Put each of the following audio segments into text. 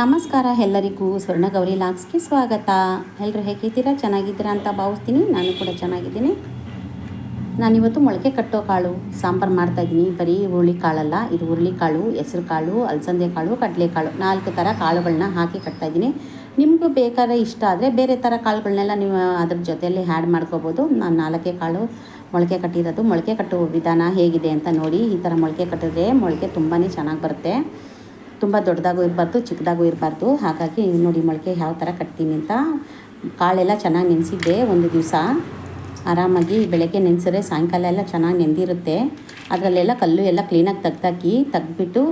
ನಮಸ್ಕಾರ ಎಲ್ಲರಿಗೂ ಸ್ವರ್ಣಗೌರಿ ಲಾಗ್ಸ್ಗೆ ಸ್ವಾಗತ. ಎಲ್ಲರೂ ಹೇಗಿದ್ದೀರಾ? ಚೆನ್ನಾಗಿದ್ದೀರಾ ಅಂತ ಭಾವಿಸ್ತೀನಿ. ನಾನು ಕೂಡ ಚೆನ್ನಾಗಿದ್ದೀನಿ. ನಾನಿವತ್ತು ಮೊಳಕೆ ಕಟ್ಟೋ ಕಾಳು ಸಾಂಬಾರು ಮಾಡ್ತಾಯಿದ್ದೀನಿ. ಬರೀ ಹುರುಳಿಕಾಳಲ್ಲ, ಇದು ಹುರುಳಿಕಾಳು, ಹೆಸರು ಕಾಳು, ಅಲಸಂದೆ ಕಾಳು, ಕಡಲೆಕಾಳು 4 ಥರ ಕಾಳುಗಳನ್ನ ಹಾಕಿ ಕಟ್ತಾಯಿದ್ದೀನಿ. ನಿಮಗೂ ಬೇಕಾದ್ರೆ ಇಷ್ಟ ಆದರೆ ಬೇರೆ ಥರ ಕಾಳುಗಳನ್ನೆಲ್ಲ ನೀವು ಅದ್ರ ಜೊತೆಯಲ್ಲಿ ಆ್ಯಡ್ ಮಾಡ್ಕೋಬೋದು. ನಾನು 4 ಕಾಳು ಮೊಳಕೆ ಕಟ್ಟಿರೋದು. ಮೊಳಕೆ ಕಟ್ಟುವ ವಿಧಾನ ಹೇಗಿದೆ ಅಂತ ನೋಡಿ. ಈ ಥರ ಮೊಳಕೆ ಕಟ್ಟಿದ್ರೆ ಮೊಳಕೆ ತುಂಬಾ ಚೆನ್ನಾಗಿ ಬರುತ್ತೆ. ತುಂಬ ದೊಡ್ಡದಾಗೂ ಇರಬಾರ್ದು, ಚಿಕ್ಕದಾಗೂ ಇರಬಾರ್ದು. ಹಾಗಾಗಿ ನೋಡಿ ಮೊಳಕೆ ಯಾವ ಥರ ಕಟ್ತೀನಿ ಅಂತ. ಕಾಳೆಲ್ಲ ಚೆನ್ನಾಗಿ ನೆನೆಸಿದ್ದೆ ಒಂದು ದಿವಸ. ಆರಾಮಾಗಿ ಬೆಳಗ್ಗೆ ನೆನೆಸಿದ್ರೆ ಸಾಯಂಕಾಲ ಎಲ್ಲ ಚೆನ್ನಾಗಿ ನೆಂದಿರುತ್ತೆ. ಅದರಲ್ಲೆಲ್ಲ ಕಲ್ಲು ಎಲ್ಲ ಕ್ಲೀನಾಗಿ ತೆಗೆದ್ಬಿಟ್ಟು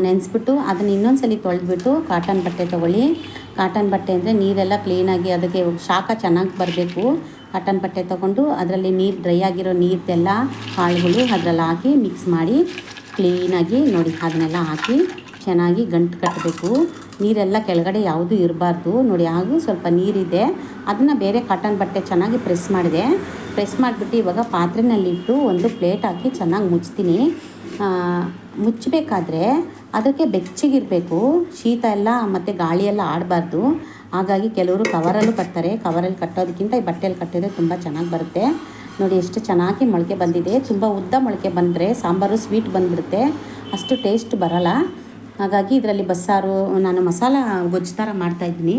ನೆನೆಸ್ಬಿಟ್ಟು ಅದನ್ನು ಇನ್ನೊಂದು ಸಲ ತೊಳೆದ್ಬಿಟ್ಟು ಕಾಟನ್ ಬಟ್ಟೆ ತೊಗೊಳ್ಳಿ. ಕಾಟನ್ ಬಟ್ಟೆ ಅಂದರೆ ನೀರೆಲ್ಲ ಕ್ಲೀನಾಗಿ ಅದಕ್ಕೆ ಶಾಖ ಚೆನ್ನಾಗಿ ಬರಬೇಕು. ಕಾಟನ್ ಬಟ್ಟೆ ತೊಗೊಂಡು ಅದರಲ್ಲಿ ನೀರು ಡ್ರೈ ಆಗಿರೋ ನೀರ್ದೆಲ್ಲ ಕಾಳುಗಳು ಅದರಲ್ಲಿ ಹಾಕಿ ಮಿಕ್ಸ್ ಮಾಡಿ ಕ್ಲೀನಾಗಿ ನೋಡಿ ಅದನ್ನೆಲ್ಲ ಹಾಕಿ ಚೆನ್ನಾಗಿ ಗಂಟು ಕಟ್ಟಬೇಕು. ನೀರೆಲ್ಲ ಕೆಳಗಡೆ ಯಾವುದೂ ಇರಬಾರ್ದು ನೋಡಿ. ಹಾಗೂ ಸ್ವಲ್ಪ ನೀರಿದೆ, ಅದನ್ನು ಬೇರೆ ಕಾಟನ್ ಬಟ್ಟೆ ಚೆನ್ನಾಗಿ ಪ್ರೆಸ್ ಮಾಡಿಬಿಟ್ಟು ಇವಾಗ ಪಾತ್ರೆನಲ್ಲಿಟ್ಟು ಒಂದು ಪ್ಲೇಟ್ ಹಾಕಿ ಚೆನ್ನಾಗಿ ಮುಚ್ತೀನಿ. ಮುಚ್ಚಬೇಕಾದ್ರೆ ಅದಕ್ಕೆ ಬೆಚ್ಚಗಿರಬೇಕು. ಶೀತ ಎಲ್ಲ ಮತ್ತು ಗಾಳಿ ಎಲ್ಲ ಆಡಬಾರ್ದು. ಹಾಗಾಗಿ ಕೆಲವರು ಕವರಲ್ಲೂ ಕಟ್ತಾರೆ. ಕವರಲ್ಲಿ ಕಟ್ಟೋದಕ್ಕಿಂತ ಈ ಬಟ್ಟೆಯಲ್ಲಿ ಕಟ್ಟಿದ್ರೆ ತುಂಬ ಚೆನ್ನಾಗಿ ಬರುತ್ತೆ. ನೋಡಿ ಎಷ್ಟು ಚೆನ್ನಾಗಿ ಮೊಳಕೆ ಬಂದಿದೆ. ತುಂಬ ಉದ್ದ ಮೊಳಕೆ ಬಂದರೆ ಸಾಂಬಾರು ಸ್ವೀಟ್ ಬಂದುಬಿಡುತ್ತೆ, ಅಷ್ಟು ಟೇಸ್ಟ್ ಬರೋಲ್ಲ. ಹಾಗಾಗಿ ಇದರಲ್ಲಿ ಬಸ್ಸಾರು ನಾನು ಮಸಾಲ ಗೊಜ್ಜು ಥರ ಮಾಡ್ತಾಯಿದ್ದೀನಿ.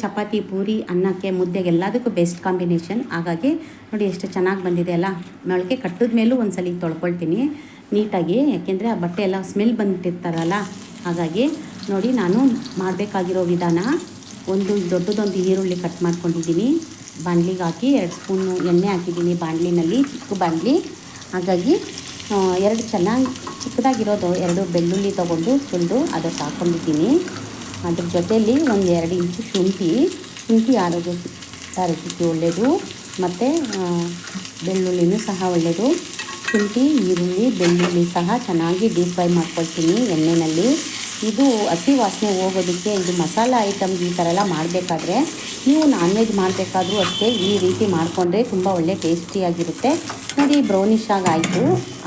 ಚಪಾತಿ, ಪೂರಿ, ಅನ್ನಕ್ಕೆ, ಮುದ್ದೆಗೆ ಎಲ್ಲದಕ್ಕೂ ಬೆಸ್ಟ್ ಕಾಂಬಿನೇಷನ್. ಹಾಗಾಗಿ ನೋಡಿ ಎಷ್ಟು ಚೆನ್ನಾಗಿ ಬಂದಿದೆ ಅಲ್ಲ. ಮೊಳಕೆ ಕಟ್ಟಿದ ಮೇಲೂ ಒಂದು ಸಲ ತೊಳ್ಕೊಳ್ತೀನಿ ನೀಟಾಗಿ, ಯಾಕೆಂದರೆ ಆ ಬಟ್ಟೆ ಎಲ್ಲ ಸ್ಮೆಲ್ ಬಂದುಬಿಟ್ಟಿರ್ತಾರಲ್ಲ. ಹಾಗಾಗಿ ನೋಡಿ ನಾನು ಮಾಡಬೇಕಾಗಿರೋ ವಿಧಾನ. ಒಂದು ದೊಡ್ಡದೊಂದು ಈರುಳ್ಳಿ ಕಟ್ ಮಾಡ್ಕೊಂಡಿದ್ದೀನಿ. ಬಾಣಲಿಗೆ ಹಾಕಿ 2 ಸ್ಪೂನು ಎಣ್ಣೆ ಹಾಕಿದ್ದೀನಿ ಬಾಣಲಿನಲ್ಲಿ, ಚಿಕ್ಕ ಬಾಣಲಿ. ಹಾಗಾಗಿ 2 ಚೆನ್ನಾಗಿ ಚಿಕ್ಕದಾಗಿರೋದು 2 ಬೆಳ್ಳುಳ್ಳಿ ತೊಗೊಂಡು ಸುಲಿದು ಅದಕ್ಕೆ ಹಾಕ್ಕೊಂಡಿದ್ದೀನಿ. ಅದ್ರ ಜೊತೆಯಲ್ಲಿ ಒಂದು 2 ಇಂಚು ಶುಂಠಿ ಆರೋಗ್ಯಕ್ಕೆ ಒಳ್ಳೆಯದು, ಮತ್ತು ಬೆಳ್ಳುಳ್ಳಿನೂ ಸಹ ಒಳ್ಳೆಯದು. ಶುಂಠಿ, ಈರುಳ್ಳಿ, ಬೆಳ್ಳುಳ್ಳಿ ಸಹ ಚೆನ್ನಾಗಿ ಡೀಪ್ ಫ್ರೈ ಮಾಡ್ಕೊಳ್ತೀನಿ ಎಣ್ಣೆಯಲ್ಲಿ. ಇದು ಹಸಿ ವಾಸನೆ ಹೋಗೋದಕ್ಕೆ. ಇದು ಮಸಾಲ ಐಟಮ್ಗೆ ಈ ಥರ ಎಲ್ಲ ಮಾಡಬೇಕಾದ್ರೆ, ನೀವು ನಾನ್ ವೆಜ್ ಮಾಡಬೇಕಾದ್ರೂ ಅಷ್ಟೇ ಈ ರೀತಿ ಮಾಡಿಕೊಂಡ್ರೆ ತುಂಬ ಒಳ್ಳೆ ಟೇಸ್ಟಿಯಾಗಿರುತ್ತೆ. ನೋಡಿ ಬ್ರೌನಿಷ್ ಆಗಾಯಿತು.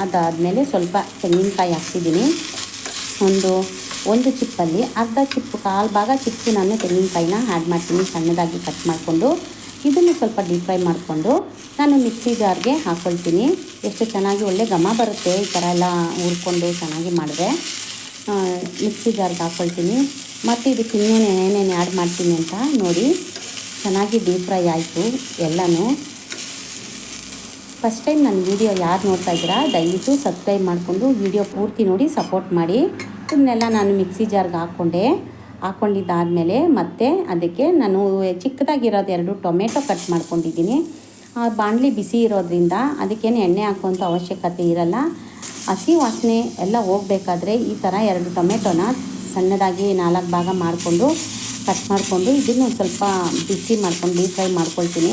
ಅದಾದಮೇಲೆ ಸ್ವಲ್ಪ ತೆಂಗಿನಕಾಯಿ ಹಾಕ್ತಿದ್ದೀನಿ. ಒಂದು ಚಿಪ್ಪಲ್ಲಿ ಅರ್ಧ ಚಿಪ್ಪು, ಕಾಲು ಭಾಗ ಚಿಪ್ಪು ನಾನು ತೆಂಗಿನಕಾಯಿನ ಆ್ಯಡ್ ಮಾಡ್ತೀನಿ ಸಣ್ಣದಾಗಿ ಕಟ್ ಮಾಡಿಕೊಂಡು. ಇದನ್ನು ಸ್ವಲ್ಪ ಡೀಪ್ ಫ್ರೈ ಮಾಡಿಕೊಂಡು ನಾನು ಮಿಕ್ಸಿ ಜಾರ್ಗೆ ಹಾಕ್ಕೊಳ್ತೀನಿ. ಎಷ್ಟು ಚೆನ್ನಾಗಿ ಒಳ್ಳೆ ಘಮ ಬರುತ್ತೆ ಈ ಥರ ಎಲ್ಲ ಹುರ್ಕೊಂಡು ಚೆನ್ನಾಗಿ ಮಾಡಿದ್ರೆ. ಮಿಕ್ಸಿ ಜಾರ್ಗೆ ಹಾಕ್ಕೊಳ್ತೀನಿ. ಮತ್ತು ಇದಕ್ಕೆ ಏನೇನು ಆ್ಯಡ್ ಮಾಡ್ತೀನಿ ಅಂತ ನೋಡಿ. ಚೆನ್ನಾಗಿ ಡೀಪ್ ಫ್ರೈ ಆಯಿತು ಎಲ್ಲನೂ. ಫಸ್ಟ್ ಟೈಮ್ ನನ್ನ ವೀಡಿಯೋ ಯಾರು ನೋಡ್ತಾ ಇದ್ದೀರಾ ದಯವಿಟ್ಟು ಸಬ್ಸ್ಕ್ರೈಬ್ ಮಾಡಿಕೊಂಡು ವೀಡಿಯೋ ಪೂರ್ತಿ ನೋಡಿ ಸಪೋರ್ಟ್ ಮಾಡಿ. ಇದನ್ನೆಲ್ಲ ನಾನು ಮಿಕ್ಸಿ ಜಾರ್ಗೆ ಹಾಕ್ಕೊಂಡಿದ್ದಾದಮೇಲೆ ಮತ್ತೆ ಅದಕ್ಕೆ ನಾನು ಚಿಕ್ಕದಾಗಿರೋದು 2 ಟೊಮೆಟೊ ಕಟ್ ಮಾಡ್ಕೊಂಡಿದ್ದೀನಿ. ಬಾಣಲಿ ಬಿಸಿ ಇರೋದ್ರಿಂದ ಅದಕ್ಕೇನು ಎಣ್ಣೆ ಹಾಕುವಂಥ ಅವಶ್ಯಕತೆ ಇರಲ್ಲ. ಹಸಿ ವಾಸನೆ ಎಲ್ಲ ಹೋಗಬೇಕಾದ್ರೆ ಈ ಥರ 2 ಟೊಮೆಟೊನ ಸಣ್ಣದಾಗಿ 4 ಭಾಗ ಮಾಡಿಕೊಂಡು ಕಟ್ ಮಾಡಿಕೊಂಡು ಇದನ್ನು ಸ್ವಲ್ಪ ಬಿಸಿ ಮಾಡ್ಕೊಂಡು ಡೀಪ್ ಫ್ರೈ ಮಾಡ್ಕೊಳ್ತೀನಿ.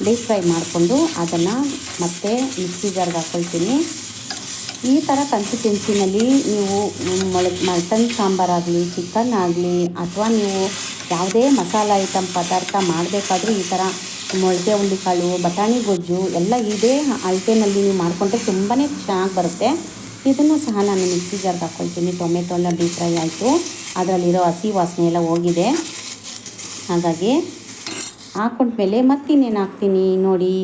ಡೀಪ್ ಫ್ರೈ ಮಾಡಿಕೊಂಡು ಅದನ್ನು ಮತ್ತೆ ಮಿಕ್ಸಿ ಜಾರ್ಗೆ ಹಾಕ್ಕೊಳ್ತೀನಿ. ಈ ಥರ ಕನ್ಸಿಸ್ಟೆನ್ಸಿನಲ್ಲಿ ನೀವು ಮಟನ್ ಸಾಂಬಾರಾಗಲಿ, ಚಿಕನ್ ಆಗಲಿ, ಅಥವಾ ನೀವು ಯಾವುದೇ ಮಸಾಲ ಐಟಮ್ ಪದಾರ್ಥ ಮಾಡಬೇಕಾದ್ರೂ ಈ ಥರ ಮೊಳಕೆ ಹುರುಳಿಕಾಳು, ಬಟಾಣಿ ಗೊಜ್ಜು ಎಲ್ಲ ಇದೇ ಅಳತೆನಲ್ಲಿ ನೀವು ಮಾಡಿಕೊಂಡ್ರೆ ತುಂಬಾ ಚೆನ್ನಾಗಿ ಬರುತ್ತೆ. ಇದನ್ನು ಸಹ ನಾನು ಮಿಕ್ಸಿ ಜಾರ್ಗೆ ಹಾಕ್ಕೊಳ್ತೀನಿ. ಟೊಮೆಟೊ ಎಲ್ಲ ಡೀಪ್ ಫ್ರೈ ಆಯಿತು, ಅದರಲ್ಲಿರೋ ಹಸಿ ವಾಸನೆ ಎಲ್ಲ ಹೋಗಿದೆ. ಹಾಗಾಗಿ ಹಾಕ್ಕೊಂಡ್ಮೇಲೆ ಮತ್ತಿನ್ನೇನು ಹಾಕ್ತೀನಿ ನೋಡಿ.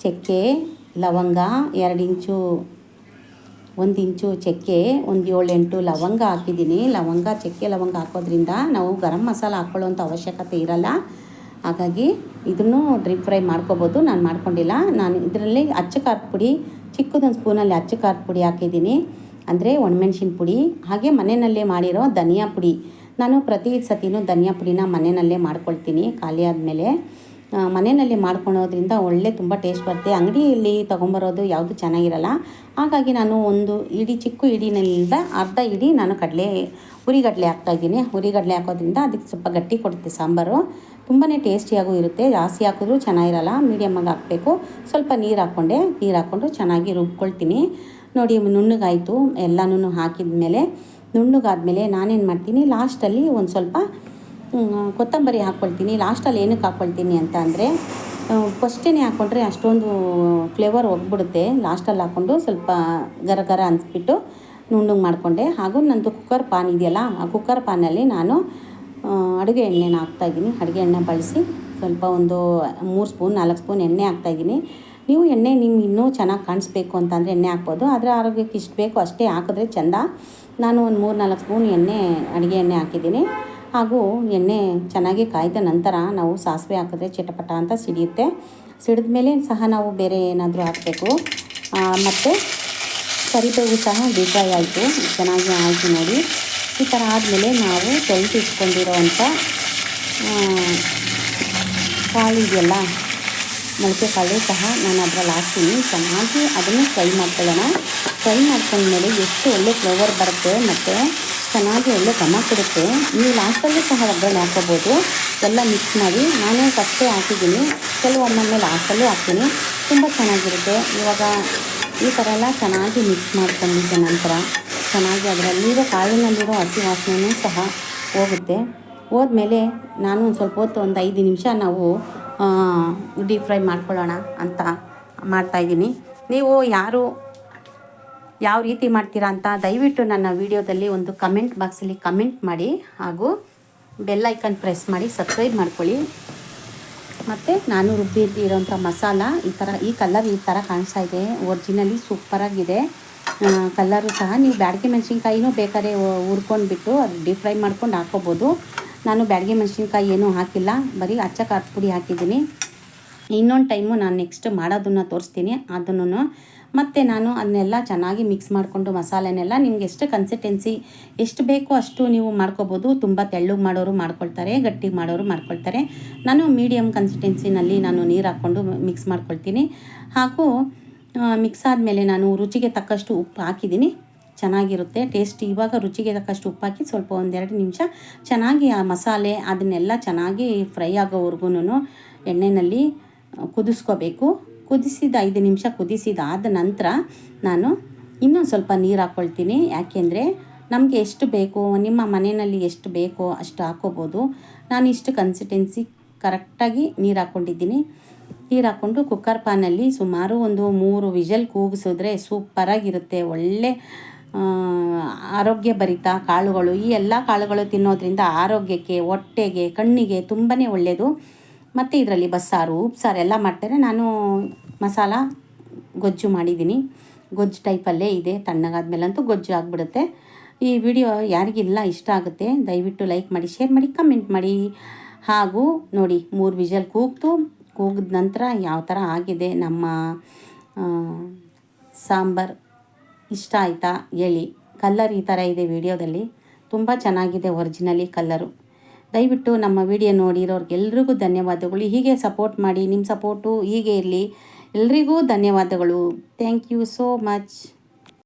ಚಕ್ಕೆ, ಲವಂಗ 1 ಇಂಚು ಚಕ್ಕೆ, ಒಂದು 7-8 ಲವಂಗ ಹಾಕಿದ್ದೀನಿ. ಚಕ್ಕೆ ಲವಂಗ ಹಾಕೋದ್ರಿಂದ ನಾವು ಗರಂ ಮಸಾಲ ಹಾಕ್ಕೊಳ್ಳೋವಂಥ ಅವಶ್ಯಕತೆ ಇರಲ್ಲ. ಹಾಗಾಗಿ ಇದನ್ನು ಡ್ರೀಪ್ ಫ್ರೈ ಮಾಡ್ಕೋಬೋದು. ನಾನು ಮಾಡ್ಕೊಂಡಿಲ್ಲ. ನಾನು ಇದರಲ್ಲಿ ಅಚ್ಚ ಖಾರದ ಪುಡಿ, ಚಿಕ್ಕದೊಂದು ಸ್ಪೂನಲ್ಲಿ ಅಚ್ಚ ಖಾರದ ಪುಡಿ ಹಾಕಿದ್ದೀನಿ, ಅಂದರೆ ಒಣಮೆಣ್ಸಿನ ಪುಡಿ. ಹಾಗೆ ಮನೆಯಲ್ಲೇ ಮಾಡಿರೋ ಧನಿಯಾ ಪುಡಿ. ನಾನು ಪ್ರತಿ ಸತಿನೂ ಧನಿಯಾ ಪುಡಿನ ಮನೆಯಲ್ಲೇ ಮಾಡ್ಕೊಳ್ತೀನಿ. ಖಾಲಿ ಆದಮೇಲೆ ಮನೆಯಲ್ಲಿ ಮಾಡ್ಕೊಳೋದ್ರಿಂದ ತುಂಬ ಟೇಸ್ಟ್ ಬರುತ್ತೆ. ಅಂಗಡಿಯಲ್ಲಿ ತೊಗೊಂಬರೋದು ಯಾವುದು ಚೆನ್ನಾಗಿರಲ್ಲ. ಹಾಗಾಗಿ ನಾನು ಒಂದು ಚಿಕ್ಕ ಇಡಿನಿಂದ ಅರ್ಧ ಇಡಿ ನಾನು ಹುರಿಗಡಲೆ ಹಾಕ್ತಾಯಿದ್ದೀನಿ. ಹುರಿಗಡಲೆ ಹಾಕೋದ್ರಿಂದ ಅದಕ್ಕೆ ಸ್ವಲ್ಪ ಗಟ್ಟಿ ಕೊಡುತ್ತೆ ಸಾಂಬಾರು. ತುಂಬಾ ಟೇಸ್ಟಿಯಾಗೂ ಇರುತ್ತೆ. ಜಾಸ್ತಿ ಹಾಕಿದ್ರೂ ಚೆನ್ನಾಗಿರಲ್ಲ, ಮೀಡಿಯಮ್ಮಾಗಿ ಹಾಕಬೇಕು. ಸ್ವಲ್ಪ ನೀರು ಹಾಕ್ಕೊಂಡು ಚೆನ್ನಾಗಿ ರುಬ್ಕೊಳ್ತೀನಿ. ನೋಡಿ ನುಣ್ಣಗಾಯಿತು. ಎಲ್ಲನೂ ಹಾಕಿದ ಮೇಲೆ ನುಣ್ಣಗಾದ್ಮೇಲೆ ನಾನೇನು ಮಾಡ್ತೀನಿ, ಲಾಸ್ಟಲ್ಲಿ ಒಂದು ಸ್ವಲ್ಪ ಕೊತ್ತಂಬರಿ ಹಾಕ್ಕೊಳ್ತೀನಿ. ಲಾಸ್ಟಲ್ಲಿ ಏನಕ್ಕೆ ಹಾಕ್ಕೊಳ್ತೀನಿ ಅಂತ ಅಂದರೆ, ಫಸ್ಟೇ ಹಾಕ್ಕೊಂಡ್ರೆ ಅಷ್ಟೊಂದು ಫ್ಲೇವರ್ ಹೋಗ್ಬಿಡುತ್ತೆ. ಲಾಸ್ಟಲ್ಲಿ ಹಾಕ್ಕೊಂಡು ಸ್ವಲ್ಪ ಗರ ಅನಿಸ್ಬಿಟ್ಟು ನುಣ್ಣಗೆ ಮಾಡಿಕೊಂಡೆ. ಹಾಗೂ ನಂದು ಕುಕ್ಕರ್ ಪಾನ್ ಇದೆಯಲ್ಲ, ಆ ಕುಕ್ಕರ್ ಪಾನಲ್ಲಿ ನಾನು ಅಡುಗೆ ಎಣ್ಣೆನ ಹಾಕ್ತಾಯಿದ್ದೀನಿ. ಅಡುಗೆ ಎಣ್ಣೆ ಬಳಸಿ ಸ್ವಲ್ಪ ಒಂದು 3 ಸ್ಪೂನ್ 4 ಸ್ಪೂನ್ ಎಣ್ಣೆ ಹಾಕ್ತಾಯಿದ್ದೀನಿ. ನೀವು ಎಣ್ಣೆ ನಿಮ್ಗೆ ಇನ್ನೂ ಚೆನ್ನಾಗಿ ಕಾಣಿಸ್ಬೇಕು ಅಂತಂದರೆ ಎಣ್ಣೆ ಹಾಕ್ಬೋದು, ಆದರೆ ಆರೋಗ್ಯಕ್ಕೆ ಇಷ್ಟು ಬೇಕು ಅಷ್ಟೇ ಹಾಕಿದ್ರೆ ಚೆಂದ. ನಾನು ಒಂದು 3-4 ಸ್ಪೂನ್ ಅಡುಗೆ ಎಣ್ಣೆ ಹಾಕಿದ್ದೀನಿ. ಹಾಗೂ ಎಣ್ಣೆ ಚೆನ್ನಾಗಿ ಕಾಯ್ದ ನಂತರ ನಾವು ಸಾಸಿವೆ ಹಾಕಿದ್ರೆ ಚಿಟಪಟ ಅಂತ ಸಿಡಿಯುತ್ತೆ. ಸಿಡಿದ ಮೇಲೆ ಸಹ ನಾವು ಬೇರೆ ಏನಾದರೂ ಹಾಕಬೇಕು. ಮತ್ತು ಕರಿಬೇವು ಸಹ ಡೀಪ್ ಫ್ರೈ ಆಯಿತು, ಚೆನ್ನಾಗಿ ಆಯಿತು ನೋಡಿ. ಈ ಥರ ಆದಮೇಲೆ ನಾವು ತೊಳೆದಿಟ್ಕೊಂಡಿರೋವಂಥ ಕಾಳು ಇದೆಯಲ್ಲ, ಮೊಳಕೆ ಕಾಳು ಸಹ ನಾನು ಅದರಲ್ಲಿ ಹಾಕ್ತೀನಿ. ಚೆನ್ನಾಗಿ ಅದನ್ನು ಫ್ರೈ ಮಾಡ್ಕೊಳ್ಳೋಣ. ಫ್ರೈ ಮಾಡ್ಕೊಂಡ್ಮೇಲೆ ಎಷ್ಟು ಒಳ್ಳೆ ಫ್ಲೇವರ್ ಬರುತ್ತೆ ಮತ್ತು ಚೆನ್ನಾಗಿ ಒಳ್ಳೆ ಘಮ ಕೊಡುತ್ತೆ. ನೀವು ಲಾಸ್ಟಲ್ಲೂ ಸಹ ಒಗ್ಗರಣೆ ಹಾಕ್ಕೋಬೋದು. ಎಲ್ಲ ಮಿಕ್ಸ್ ಮಾಡಿ, ನಾನು ಫಸ್ಟೇ ಹಾಕಿದ್ದೀನಿ, ಕೆಲವೊಮ್ಮೆ ಲಾಸ್ಟಲ್ಲೂ ಹಾಕ್ತೀನಿ. ತುಂಬ ಚೆನ್ನಾಗಿರುತ್ತೆ. ಇವಾಗ ಈ ಥರ ಎಲ್ಲ ಚೆನ್ನಾಗಿ ಮಿಕ್ಸ್ ಮಾಡ್ಕೊಂಡಿದ್ದ ನಂತರ ಚೆನ್ನಾಗಿ ಅದರಲ್ಲಿರೋ ಕಾಳಿನಲ್ಲಿರೋ ಹಸಿ ವಾಸನೆಯೂ ಸಹ ಹೋಗುತ್ತೆ. ಹೋದ್ಮೇಲೆ ನಾನು ಒಂದು ಸ್ವಲ್ಪ ಹೊತ್ತು ಒಂದು 5 ನಿಮಿಷ ನಾವು ಡೀಪ್ ಫ್ರೈ ಮಾಡ್ಕೊಳ್ಳೋಣ ಅಂತ ಮಾಡ್ತಾಯಿದ್ದೀನಿ. ನೀವು ಯಾವ ರೀತಿ ಮಾಡ್ತೀರಾ ಅಂತ ದಯವಿಟ್ಟು ನನ್ನ ವಿಡಿಯೋದಲ್ಲಿ ಒಂದು ಕಮೆಂಟ್ ಬಾಕ್ಸಲ್ಲಿ ಕಮೆಂಟ್ ಮಾಡಿ. ಹಾಗೂ ಬೆಲ್ ಐಕನ್ ಪ್ರೆಸ್ ಮಾಡಿ ಸಬ್ಸ್ಕ್ರೈಬ್ ಮಾಡ್ಕೊಳ್ಳಿ. ಮತ್ತು ನಾನು ರುಬ್ಬಿಟ್ಟಿರೋಂಥ ಮಸಾಲ ಈ ಕಲರ್ ಈ ಥರ ಕಾಣಿಸ್ತಾ ಇದೆ. ಒರಿಜಿನಲಿ ಸೂಪರಾಗಿದೆ ಕಲ್ಲರು ಸಹ. ನೀವು ಬ್ಯಾಡಗಿ ಮೆಣಸಿನ್ಕಾಯಿನೂ ಬೇಕಾದ್ರೆ ಹುರ್ಕೊಂಡ್ಬಿಟ್ಟು ಅದು ಡೀಪ್ ಫ್ರೈ ಮಾಡ್ಕೊಂಡು ಹಾಕ್ಕೋಬೋದು. ನಾನು ಬ್ಯಾಡಗಿ ಮೆಣಸಿನ್ಕಾಯಿ ಏನೂ ಹಾಕಿಲ್ಲ, ಬರೀ ಅಚ್ಚ ಖಾರದ ಪುಡಿ ಹಾಕಿದ್ದೀನಿ. ಇನ್ನೊಂದು ಟೈಮು ನಾನು ನೆಕ್ಸ್ಟ್ ಮಾಡೋದನ್ನು ತೋರಿಸ್ತೀನಿ ಅದನ್ನು. ಮತ್ತು ನಾನು ಅದನ್ನೆಲ್ಲ ಚೆನ್ನಾಗಿ ಮಿಕ್ಸ್ ಮಾಡಿಕೊಂಡು ಮಸಾಲೆನೆಲ್ಲ ನಿಮ್ಗೆ ಎಷ್ಟು ಕನ್ಸಿಸ್ಟೆನ್ಸಿ ಎಷ್ಟು ಬೇಕೋ ಅಷ್ಟು ನೀವು ಮಾಡ್ಕೋಬೋದು. ತುಂಬ ತೆಳ್ಳಗೆ ಮಾಡೋರು ಮಾಡ್ಕೊಳ್ತಾರೆ, ಗಟ್ಟಿಗೆ ಮಾಡೋರು ಮಾಡ್ಕೊಳ್ತಾರೆ. ನಾನು ಮೀಡಿಯಮ್ ಕನ್ಸಿಸ್ಟೆನ್ಸಿನಲ್ಲಿ ನಾನು ನೀರು ಹಾಕ್ಕೊಂಡು ಮಿಕ್ಸ್ ಮಾಡ್ಕೊಳ್ತೀನಿ. ಹಾಗೂ ಮಿಕ್ಸ್ ಆದಮೇಲೆ ನಾನು ರುಚಿಗೆ ತಕ್ಕಷ್ಟು ಉಪ್ಪು ಹಾಕಿದ್ದೀನಿ. ಚೆನ್ನಾಗಿರುತ್ತೆ ಟೇಸ್ಟ್. ಇವಾಗ ರುಚಿಗೆ ತಕ್ಕಷ್ಟು ಉಪ್ಪು ಹಾಕಿ ಸ್ವಲ್ಪ 1-2 ನಿಮಿಷ ಚೆನ್ನಾಗಿ ಆ ಮಸಾಲೆ ಅದನ್ನೆಲ್ಲ ಚೆನ್ನಾಗಿ ಫ್ರೈ ಆಗೋವರೆಗೂ ಎಣ್ಣೆಯಲ್ಲಿ ಕುದಿಸ್ಕೋಬೇಕು. ಕುದಿಸಿದ 5 ನಿಮಿಷ ಕುದಿಸಿದಾದ ನಂತರ ನಾನು ಇನ್ನೊಂದು ಸ್ವಲ್ಪ ನೀರು ಹಾಕ್ಕೊಳ್ತೀನಿ. ಯಾಕೆಂದರೆ ನಮಗೆ ಎಷ್ಟು ಬೇಕೋ, ನಿಮ್ಮ ಮನೆಯಲ್ಲಿ ಎಷ್ಟು ಬೇಕೋ ಅಷ್ಟು ಹಾಕ್ಕೋಬೋದು. ನಾನು ಇಷ್ಟು ಕನ್ಸಿಸ್ಟೆನ್ಸಿ ಕರೆಕ್ಟಾಗಿ ನೀರು ಹಾಕ್ಕೊಂಡಿದ್ದೀನಿ. ನೀರು ಹಾಕ್ಕೊಂಡು ಕುಕ್ಕರ್ ಪಾನಲ್ಲಿ ಸುಮಾರು ಒಂದು 3 ವಿಷಲ್ ಕೂಗಿಸಿದ್ರೆ ಸೂಪರಾಗಿರುತ್ತೆ. ಒಳ್ಳೆ ಆರೋಗ್ಯ ಭರಿತ ಕಾಳುಗಳು. ಈ ಎಲ್ಲ ಕಾಳುಗಳು ತಿನ್ನೋದ್ರಿಂದ ಆರೋಗ್ಯಕ್ಕೆ, ಹೊಟ್ಟೆಗೆ, ಕಣ್ಣಿಗೆ ತುಂಬಾ ಒಳ್ಳೆಯದು. ಮತ್ತು ಇದರಲ್ಲಿ ಬಸ್ಸಾರು ಉಪ್ಸಾರು ಎಲ್ಲ ಮಾಡ್ತಾರೆ. ನಾನು ಮಸಾಲ ಗೊಜ್ಜು ಮಾಡಿದ್ದೀನಿ. ಗೊಜ್ಜು ಟೈಪಲ್ಲೇ ಇದೆ. ತಣ್ಣಗಾದ್ಮೇಲಂತೂ ಗೊಜ್ಜು ಆಗಿಬಿಡುತ್ತೆ. ಈ ವಿಡಿಯೋ ಯಾರಿಗಿಲ್ಲ ಇಷ್ಟ ಆಗುತ್ತೆ ದಯವಿಟ್ಟು ಲೈಕ್ ಮಾಡಿ, ಶೇರ್ ಮಾಡಿ, ಕಮೆಂಟ್ ಮಾಡಿ. ಹಾಗೂ ನೋಡಿ 3 ವಿಷಲ್ ಕೂಗಿದ ನಂತರ ಯಾವ ಥರ ಆಗಿದೆ ನಮ್ಮ ಸಾಂಬಾರು. ಇಷ್ಟ ಆಯಿತಾ ಹೇಳಿ. ಕಲ್ಲರ್ ಈ ಥರ ಇದೆ ವಿಡಿಯೋದಲ್ಲಿ, ತುಂಬ ಚೆನ್ನಾಗಿದೆ ಒರಿಜಿನಲಿ ಕಲ್ಲರು. ದಯವಿಟ್ಟು ನಮ್ಮ ವಿಡಿಯೋ ನೋಡಿರೋರಿಗೆಲ್ರಿಗೂ ಧನ್ಯವಾದಗಳು. ಹೀಗೆ ಸಪೋರ್ಟ್ ಮಾಡಿ, ನಿಮ್ಮ ಸಪೋರ್ಟು ಹೀಗೆ ಇರಲಿ. ಎಲ್ರಿಗೂ ಧನ್ಯವಾದಗಳು. Thank you so much.